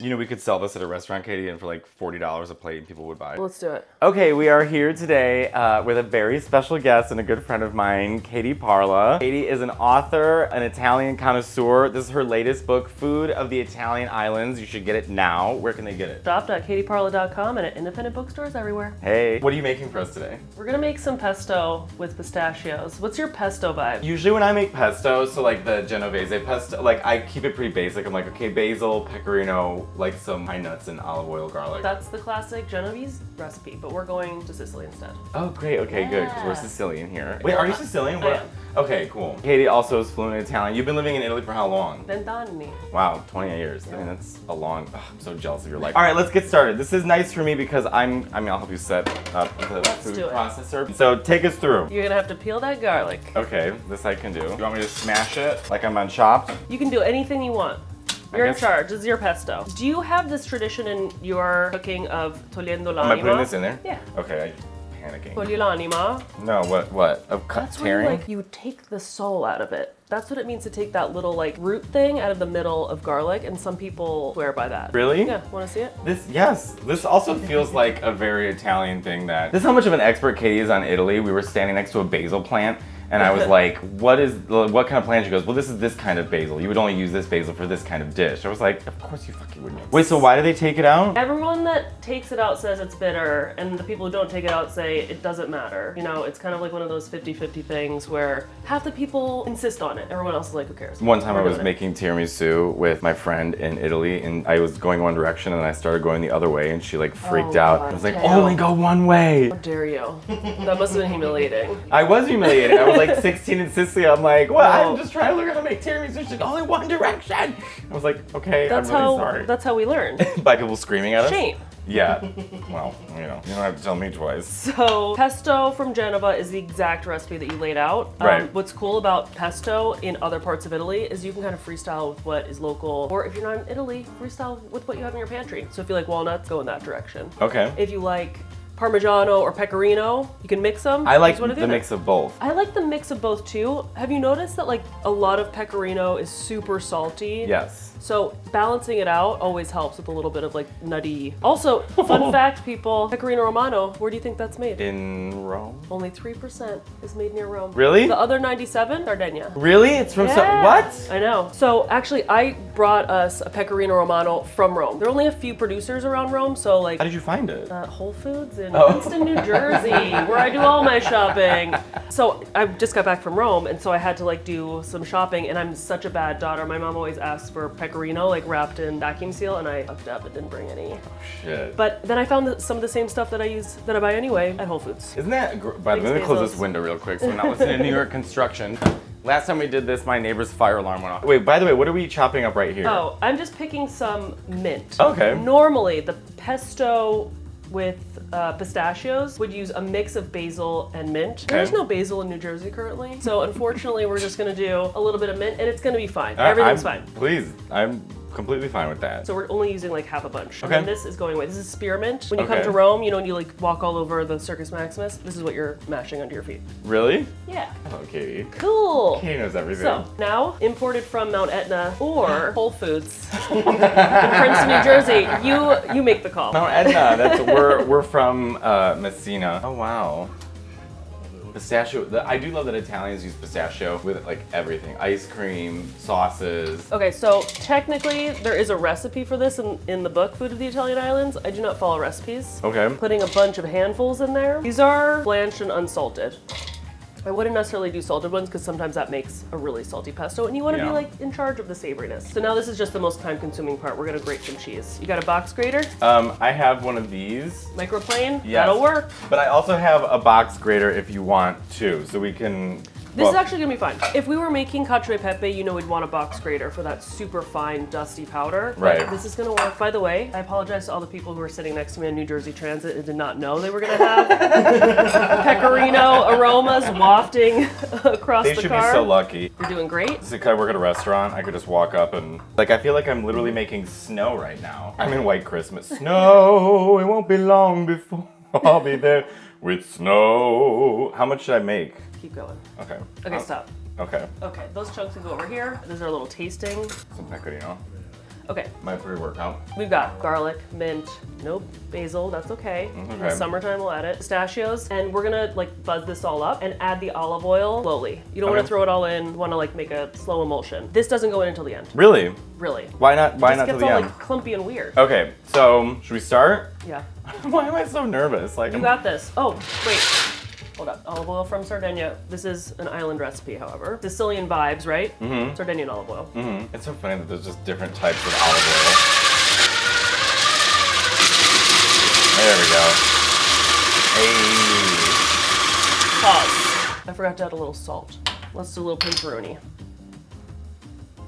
You know, we could sell this at a restaurant, Katie, and for like $40 a plate, and people would buy it. Let's do it. Okay, we are here today with a very special guest and a good friend of mine, Katie Parla. Katie is an author, an Italian connoisseur. This is her latest book, Food of the Italian Islands. You should get it now. Where can they get it? Shop.katieparla.com and at independent bookstores everywhere. Hey, what are you making for us today? We're gonna make some pesto with pistachios. What's your pesto vibe? Usually when I make pesto, so like the Genovese pesto, like I keep it pretty basic. I'm like, okay, basil, pecorino, like some pine nuts and olive oil, garlic. That's the classic Genovese recipe, but we're going to Sicily instead. Oh, great. Okay, good, because we're Sicilian here. Wait, are you Sicilian? I am. Okay, cool. Katie also is fluent in Italian. You've been living in Italy for how long? 20 anni. Wow, 28 years. I mean, that's a long, I'm so jealous of your life. All right, let's get started. This is nice for me because I'll help you set up the food processor. So take us through. You're gonna have to peel that garlic. Okay, this I can do. You want me to smash it like I'm on Chopped? You can do anything you want. You're in charge. This is your pesto. Do you have this tradition in your cooking of togliendo l'anima? Am I putting this in there? Yeah. Okay, I'm panicking. Togli l'anima. No, what? Of That's when tearing? you take the soul out of it. That's what it means to take that little root thing out of the middle of garlic, and some people swear by that. Really? Yeah, wanna see it? This also feels like a very Italian thing this is how much of an expert Katie is on Italy. We were standing next to a basil plant and I was like, what kind of plant? She goes, well, this is this kind of basil. You would only use this basil for this kind of dish. I was like, of course you fucking would know. Wait, so why do they take it out? Everyone that takes it out says it's bitter, and the people who don't take it out say it doesn't matter. You know, it's kind of like one of those 50-50 things where half the people insist on it. Everyone else is like, who cares? One time I was making tiramisu with my friend in Italy, and I was going one direction and I started going the other way, and she like freaked out. I was like, only go one way. How dare you? That must have been humiliating. I was humiliated. I was like 16 in Sicily. I'm like, what? I'm just trying to learn how to make tiramisu. She's like, only one direction. I was like, okay, I'm really sorry. That's how we learn. By people screaming at us? Shame. Yeah. Well, you don't have to tell me twice. So pesto from Genova is the exact recipe that you laid out. Right. What's cool about pesto in other parts of Italy is you can kind of freestyle with what is local, or if you're not in Italy, freestyle with what you have in your pantry. So if you like walnuts, go in that direction. Okay. If you like Parmigiano or Pecorino, you can mix them. I like the mix of both. I like the mix of both too. Have you noticed that a lot of Pecorino is super salty? Yes. So balancing it out always helps with a little bit of nutty. Also, fun fact, people, Pecorino Romano, where do you think that's made? In Rome? Only 3% is made near Rome. Really? The other 97, Sardinia. Really? It's from what? I know. So actually, I brought us a Pecorino Romano from Rome. There are only a few producers around Rome, so How did you find it? Whole Foods in Princeton, New Jersey, where I do all my shopping. So I just got back from Rome, and so I had to do some shopping, and I'm such a bad daughter. My mom always asks for Pecorino wrapped in vacuum seal, and I fucked up and didn't bring any. Oh, shit. But then I found some of the same stuff that I buy anyway at Whole Foods. Isn't that by the way, let me close this window real quick so we're not listening to New York construction. Last time we did this, my neighbor's fire alarm went off. Wait, by the way, what are we chopping up right here? Oh, I'm just picking some mint. Okay. Normally, the pesto with pistachios would use a mix of basil and mint. Okay. There's no basil in New Jersey currently, so unfortunately we're just gonna do a little bit of mint, and it's gonna be fine. Everything's fine. Please, I'm completely fine with that. So we're only using half a bunch. Okay. And then this is going away. This is spearmint. When you come to Rome, and you walk all over the Circus Maximus, this is what you're mashing under your feet. Really? Yeah. Oh, Katie. Cool. Katie knows everything. So now, imported from Mount Etna or Whole Foods in Princeton, New Jersey, you make the call. Mount Etna. We're from Messina. Oh wow. Pistachio. I do love that Italians use pistachio with everything. Ice cream, sauces. Okay, so technically there is a recipe for this in the book, Food of the Italian Islands. I do not follow recipes. Okay. I'm putting a bunch of handfuls in there. These are blanched and unsalted. I wouldn't necessarily do salted ones because sometimes that makes a really salty pesto, and you want to be in charge of the savoriness. So now this is just the most time-consuming part. We're gonna grate some cheese. You got a box grater? I have one of these. Microplane? Yes. That'll work. But I also have a box grater if you want to, so we can. This is actually gonna be fine. If we were making cacio e pepe, we'd want a box grater for that super fine, dusty powder. Right. But this is gonna work. By the way, I apologize to all the people who were sitting next to me on New Jersey Transit and did not know they were gonna have pecorino aromas wafting across the car. They should be so lucky. You're doing great. Because I work at a restaurant, I could just walk up and I feel like I'm literally making snow right now. I'm in White Christmas. Snow, it won't be long before I'll be there with snow. How much should I make? Keep going. Okay. Okay, stop. Okay. Okay, those chunks can go over here. These are a little tasting. Some pecorino. Okay. My pre-workout. We've got garlic, mint, nope, basil, that's okay. In the summertime we'll add it. Pistachios, and we're gonna like buzz this all up and add the olive oil slowly. You don't wanna throw it all in, you wanna like make a slow emulsion. This doesn't go in until the end. Really? Really. Why not till the end? It gets all like clumpy and weird. Okay, so should we start? Yeah. Why am I so nervous? Like, You got this. Oh, wait. Hold up. Olive oil from Sardinia. This is an island recipe, however. Sicilian vibes, right? Mm-hmm. Sardinian olive oil. Mm-hmm. It's so funny that there's just different types of olive oil. There we go. Hey. Pause. I forgot to add a little salt. Let's do a little pepperoni.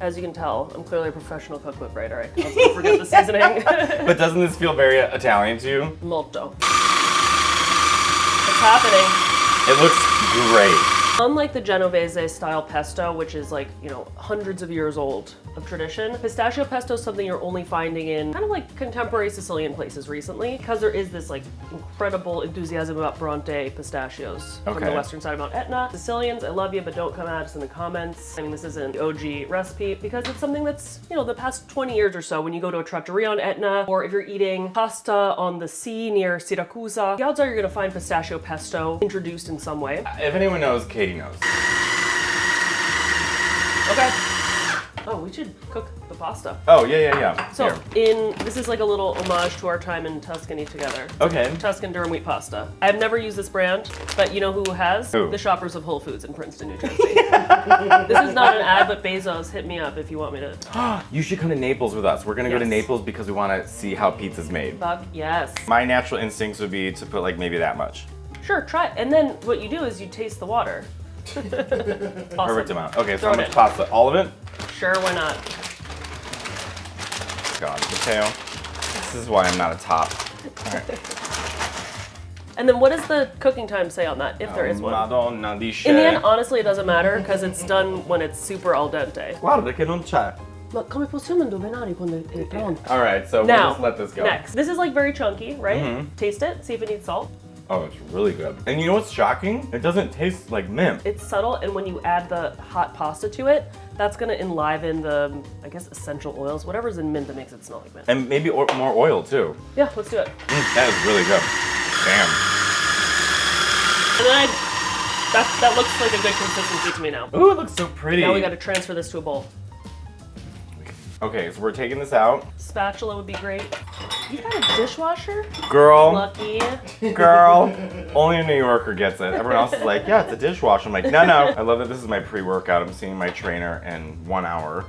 As you can tell, I'm clearly a professional cookbook writer. I constantly forget the seasoning. But doesn't this feel very Italian to you? Molto. It's happening. It looks great. Unlike the Genovese style pesto, which is like, you know, hundreds of years old of tradition, pistachio pesto is something you're only finding in kind of like contemporary Sicilian places recently, because there is this like incredible enthusiasm about Bronte pistachios from the western side of Mount Etna. Sicilians, I love you, but don't come at us in the comments. I mean, this isn't the OG recipe because it's something that's, you know, the past 20 years or so, when you go to a trattoria on Etna, or if you're eating pasta on the sea near Syracuse, the odds are you're gonna find pistachio pesto introduced in some way. If anyone knows, Katie knows. Okay. Oh, we should cook the pasta. Oh, yeah. So, Here. this is like a little homage to our time in Tuscany together. Okay. Tuscan durum wheat pasta. I've never used this brand, but you know who has? Who? The shoppers of Whole Foods in Princeton, New Jersey. This is not an ad, but Bezos, hit me up if you want me to. You should come to Naples with us. We're gonna go to Naples because we wanna see how pizza's made. Fuck yes. My natural instincts would be to put like maybe that much. Sure, try it. And then what you do is you taste the water. Awesome. Perfect amount. Okay, so Throw how it much in. pasta? All of it? Sure, why not? God, Matteo. This is why I'm not a top. All right. And then what does the cooking time say on that, if there is one? Madonna di In the end, honestly, it doesn't matter because it's done when it's super al dente. Guarda che non c'è. Ma come possiamo indovinare quando è pronto? All right, so we'll Now, just let this go. next. This is like very chunky, right? Taste it, see if it needs salt. Oh, it's really good. And you know what's shocking? It doesn't taste like mint. It's subtle, and when you add the hot pasta to it, that's gonna enliven the, I guess, essential oils, whatever's in mint that makes it smell like mint. And maybe more oil too. Yeah, let's do it. That is really good. Damn. And then that looks like a good consistency to me now. Ooh, it looks so pretty. Now we gotta transfer this to a bowl. Okay, so we're taking this out. Spatula would be great. You got a dishwasher? Girl. Lucky. Girl. Only a New Yorker gets it. Everyone else is like, yeah, it's a dishwasher. I'm like, no. I love that this is my pre-workout. I'm seeing my trainer in 1 hour.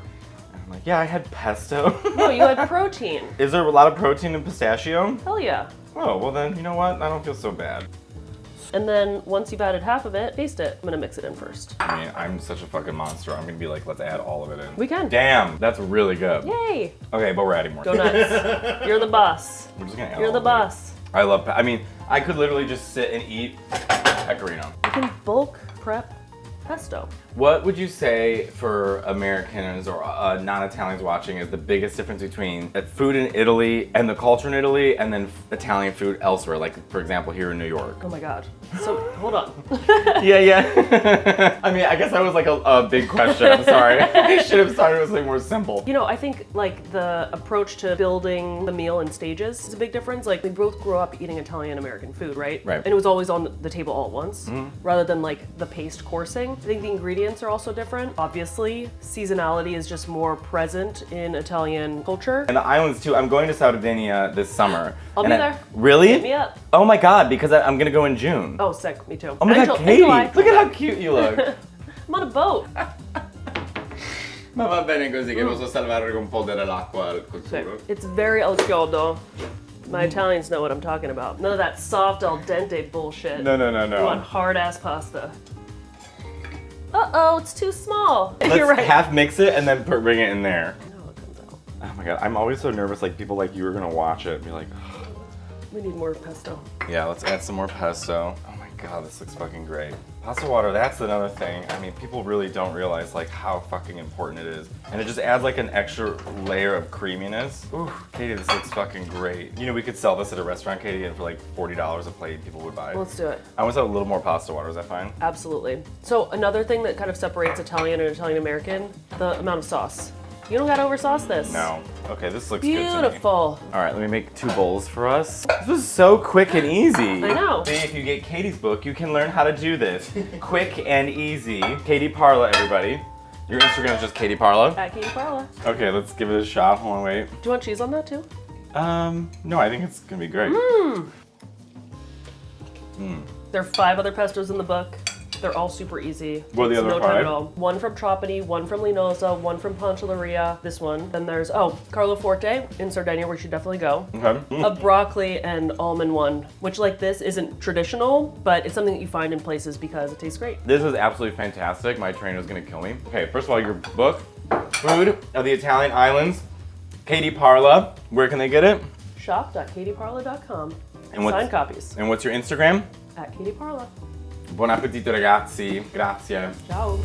And I'm like, yeah, I had pesto. No, you had protein. Is there a lot of protein in pistachio? Hell yeah. Oh, well then, you know what? I don't feel so bad. And then once you've added half of it, taste it. I'm gonna mix it in first. I mean, I'm such a fucking monster. I'm gonna be like, let's add all of it in. We can. Damn, that's really good. Yay. Okay, but we're adding more. Go nuts. You're the boss. We're just gonna add You're all the of it. boss. I love, I mean, I could literally just sit and eat pecorino. You can bulk prep pesto. What would you say for Americans or non-Italians watching is the biggest difference between food in Italy and the culture in Italy and then Italian food elsewhere? Like, for example, here in New York. Oh my God. So, hold on. Yeah. I mean, I guess that was like a big question. I'm sorry. I should have started with something more simple. You know, I think like the approach to building the meal in stages is a big difference. Like we both grew up eating Italian American food, right? Right. And it was always on the table all at once, rather than like the paced coursing. I think the ingredients are also different. Obviously, seasonality is just more present in Italian culture. And the islands too. I'm going to Sardinia this summer. I'll be there. Really? Hit me up. Oh my God, because I'm gonna go in June. Oh, sick. Me too. Oh my God, Katie! Look at how cute you look. I'm on a boat. Ma va bene così, che posso salvare con un po' dell'acqua al cottura. It's very al chiodo. My Italians know what I'm talking about. None of that soft al dente bullshit. No. You want hard ass pasta. Uh-oh, it's too small. Let's You're right. half mix it and then bring it in there. I know it comes out. Oh my God, I'm always so nervous. Like people like you are gonna watch it and be like, We need more pesto. yeah, let's add some more pesto. Oh my God, this looks fucking great. Pasta water, that's another thing. I mean, people really don't realize like how fucking important it is. And it just adds like an extra layer of creaminess. Ooh, Katie, this looks fucking great. You know, we could sell this at a restaurant, Katie, and for like $40 a plate, people would buy it. Let's do it. I almost have a little more pasta water, is that fine? Absolutely. So another thing that kind of separates Italian and Italian American, the amount of sauce. You don't gotta oversauce this. No. Okay, this looks good to me. Beautiful. All right, let me make 2 bowls for us. This was so quick and easy. I know. See, if you get Katie's book, you can learn how to do this. Quick and easy. Katie Parla, everybody. Your Instagram is just Katie Parla. At Katie Parla. Okay, let's give it a shot. Hold on, wait. Do you want cheese on that too? No, I think it's gonna be great. There are 5 other pestos in the book. They're all super easy. What are the Takes other no time 5? at all. One from Trapani, one from Linosa, one from Pantelleria, this one. Then there's, Carlo Forte in Sardinia, where you should definitely go. Okay. A broccoli and almond one, which like this isn't traditional, but it's something that you find in places because it tastes great. This is absolutely fantastic. My trainer's gonna kill me. Okay, first of all, your book, Food of the Italian Islands, Katie Parla. Where can they get it? Shop.katieparla.com. And what's- Signed copies. And what's your Instagram? At Katie Parla. Buon appetito, ragazzi. Grazie. Ciao.